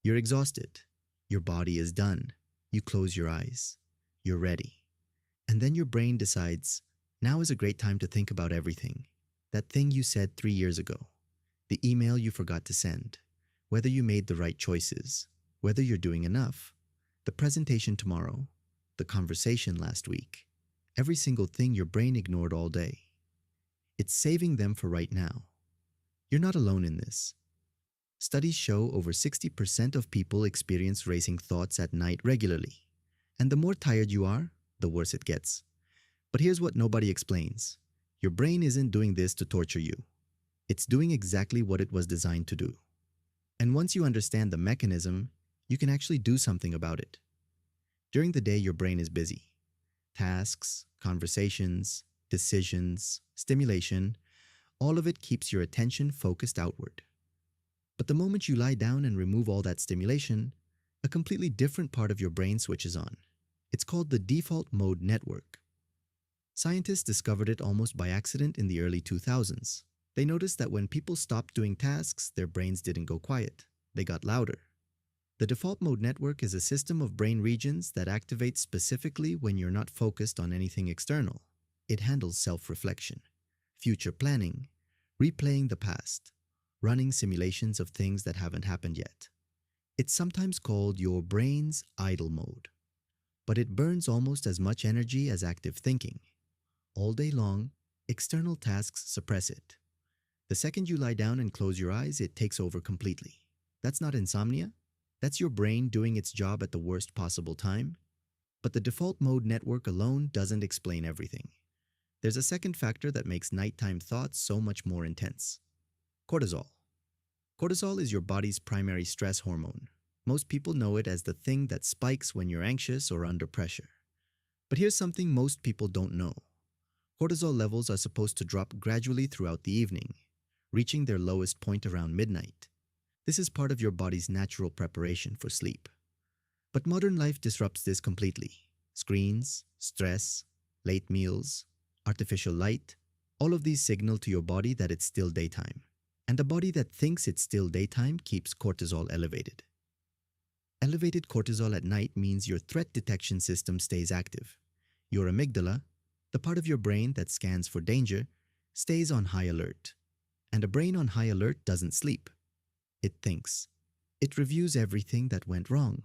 You're exhausted. Your body is done. You close your eyes. You're ready. And then your brain decides, now is a great time to think about everything. That thing you said 3 years ago. The email you forgot to send. Whether you made the right choices. Whether you're doing enough. The presentation tomorrow. The conversation last week. Every single thing your brain ignored all day. It's saving them for right now. You're not alone in this. Studies show over 60% of people experience racing thoughts at night regularly. And the more tired you are, the worse it gets. But here's what nobody explains. Your brain isn't doing this to torture you. It's doing exactly what it was designed to do. And once you understand the mechanism, you can actually do something about it. During the day, your brain is busy. Tasks, conversations, decisions, stimulation, all of it keeps your attention focused outward. But the moment you lie down and remove all that stimulation, a completely different part of your brain switches on. It's called the default mode network. Scientists discovered it almost by accident in the early 2000s. They noticed that when people stopped doing tasks, their brains didn't go quiet. They got louder. The default mode network is a system of brain regions that activates specifically when you're not focused on anything external. It handles self-reflection, future planning, replaying the past, running simulations of things that haven't happened yet. It's sometimes called your brain's idle mode, but it burns almost as much energy as active thinking. All day long, external tasks suppress it. The second you lie down and close your eyes, it takes over completely. That's not insomnia. That's your brain doing its job at the worst possible time. But the default mode network alone doesn't explain everything. There's a second factor that makes nighttime thoughts so much more intense. Cortisol. Cortisol is your body's primary stress hormone. Most people know it as the thing that spikes when you're anxious or under pressure. But here's something most people don't know. Cortisol levels are supposed to drop gradually throughout the evening, reaching their lowest point around midnight. This is part of your body's natural preparation for sleep. But modern life disrupts this completely. Screens, stress, late meals, artificial light, all of these signal to your body that it's still daytime. And the body that thinks it's still daytime keeps cortisol elevated. Elevated cortisol at night means your threat detection system stays active. Your amygdala, the part of your brain that scans for danger, stays on high alert. And a brain on high alert doesn't sleep. It thinks. It reviews everything that went wrong,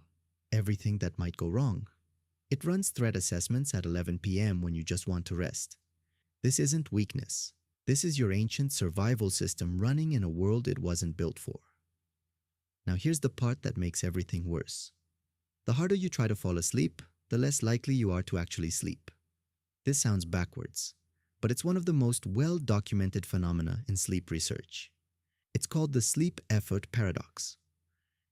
everything that might go wrong. It runs threat assessments at 11 p.m. when you just want to rest. This isn't weakness. This is your ancient survival system running in a world it wasn't built for. Now here's the part that makes everything worse. The harder you try to fall asleep, the less likely you are to actually sleep. This sounds backwards, but it's one of the most well-documented phenomena in sleep research. It's called the sleep effort paradox.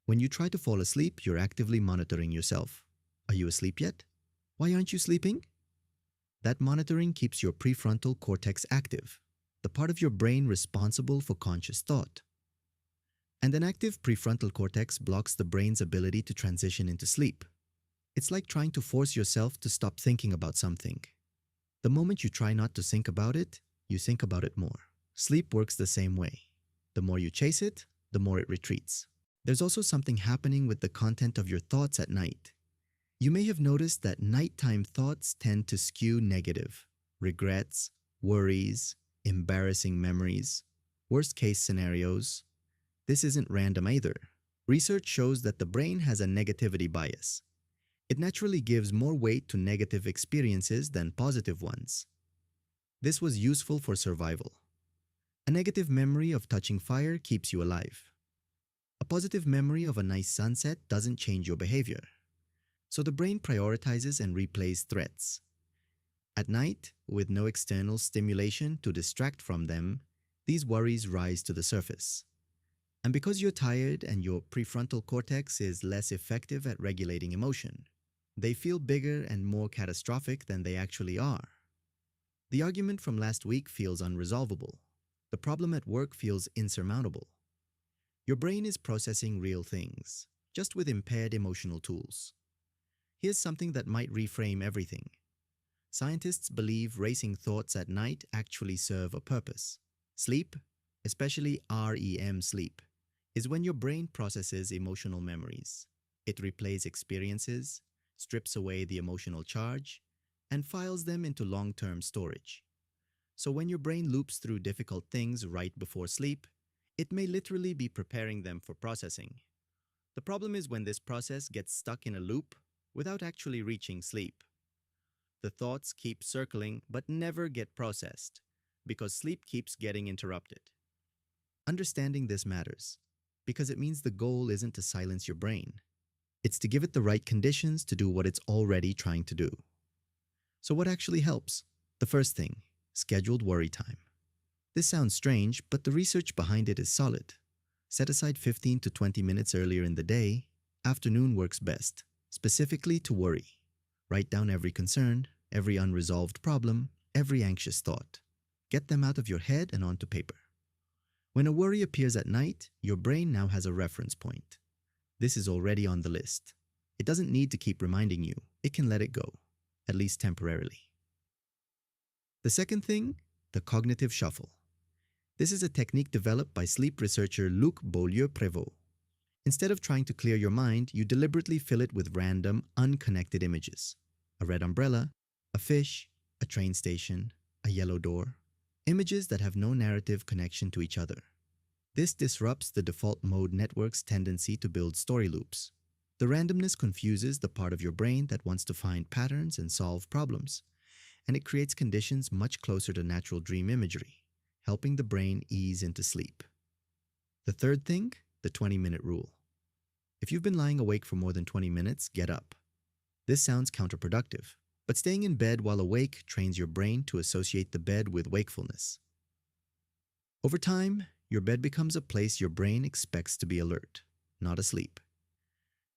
When you try to fall asleep, you're actively monitoring yourself. Are you asleep yet? Why aren't you sleeping? That monitoring keeps your prefrontal cortex active, the part of your brain responsible for conscious thought. And an active prefrontal cortex blocks the brain's ability to transition into sleep. It's like trying to force yourself to stop thinking about something. The moment you try not to think about it, you think about it more. Sleep works the same way. The more you chase it, the more it retreats. There's also something happening with the content of your thoughts at night. You may have noticed that nighttime thoughts tend to skew negative. Regrets, worries, embarrassing memories, worst-case scenarios. This isn't random either. Research shows that the brain has a negativity bias. It naturally gives more weight to negative experiences than positive ones. This was useful for survival. A negative memory of touching fire keeps you alive. A positive memory of a nice sunset doesn't change your behavior. So the brain prioritizes and replays threats. At night, with no external stimulation to distract from them, these worries rise to the surface. And because you're tired and your prefrontal cortex is less effective at regulating emotion, they feel bigger and more catastrophic than they actually are. The argument from last week feels unresolvable. The problem at work feels insurmountable. Your brain is processing real things, just with impaired emotional tools. Here's something that might reframe everything. Scientists believe racing thoughts at night actually serve a purpose. Sleep, especially REM sleep, is when your brain processes emotional memories. It replays experiences, strips away the emotional charge, and files them into long-term storage. So when your brain loops through difficult things right before sleep, it may literally be preparing them for processing. The problem is when this process gets stuck in a loop without actually reaching sleep. The thoughts keep circling but never get processed because sleep keeps getting interrupted. Understanding this matters because it means the goal isn't to silence your brain. It's to give it the right conditions to do what it's already trying to do. So what actually helps? The first thing, scheduled worry time. This sounds strange, but the research behind it is solid. Set aside 15 to 20 minutes earlier in the day. Afternoon works best, specifically to worry. Write down every concern, every unresolved problem, every anxious thought. Get them out of your head and onto paper. When a worry appears at night, your brain now has a reference point. This is already on the list. It doesn't need to keep reminding you. It can let it go, at least temporarily. The second thing, the cognitive shuffle. This is a technique developed by sleep researcher Luc Beaulieu-Prévost. Instead of trying to clear your mind, you deliberately fill it with random, unconnected images. A red umbrella, a fish, a train station, a yellow door. Images that have no narrative connection to each other. This disrupts the default mode network's tendency to build story loops. The randomness confuses the part of your brain that wants to find patterns and solve problems, and it creates conditions much closer to natural dream imagery, helping the brain ease into sleep. The third thing, the 20-minute rule. If you've been lying awake for more than 20 minutes, get up. This sounds counterproductive, but staying in bed while awake trains your brain to associate the bed with wakefulness. Over time, your bed becomes a place your brain expects to be alert, not asleep.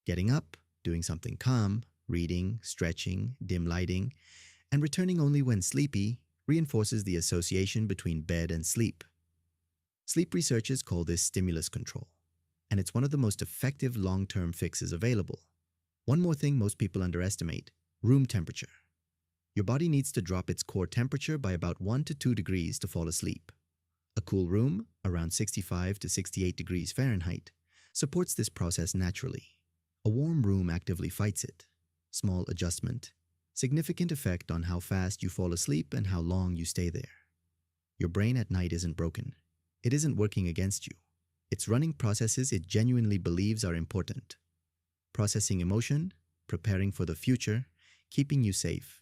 Getting up, doing something calm, reading, stretching, dim lighting, and returning only when sleepy reinforces the association between bed and sleep. Sleep researchers call this stimulus control, and it's one of the most effective long-term fixes available. One more thing most people underestimate, room temperature. Your body needs to drop its core temperature by about 1 to 2 degrees to fall asleep. A cool room, around 65 to 68 degrees Fahrenheit, supports this process naturally. A warm room actively fights it. Small adjustment, significant effect on how fast you fall asleep and how long you stay there. Your brain at night isn't broken. It isn't working against you. It's running processes it genuinely believes are important. Processing emotion, preparing for the future, keeping you safe.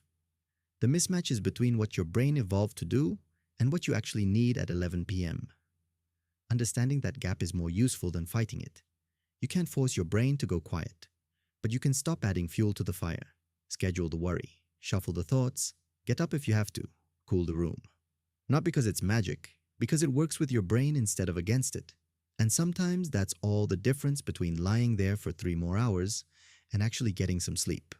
The mismatch is between what your brain evolved to do and what you actually need at 11 p.m. Understanding that gap is more useful than fighting it. You can't force your brain to go quiet, but you can stop adding fuel to the fire, schedule the worry, shuffle the thoughts, get up if you have to, cool the room. Not because it's magic, because it works with your brain instead of against it. And sometimes that's all the difference between lying there for 3 more hours and actually getting some sleep.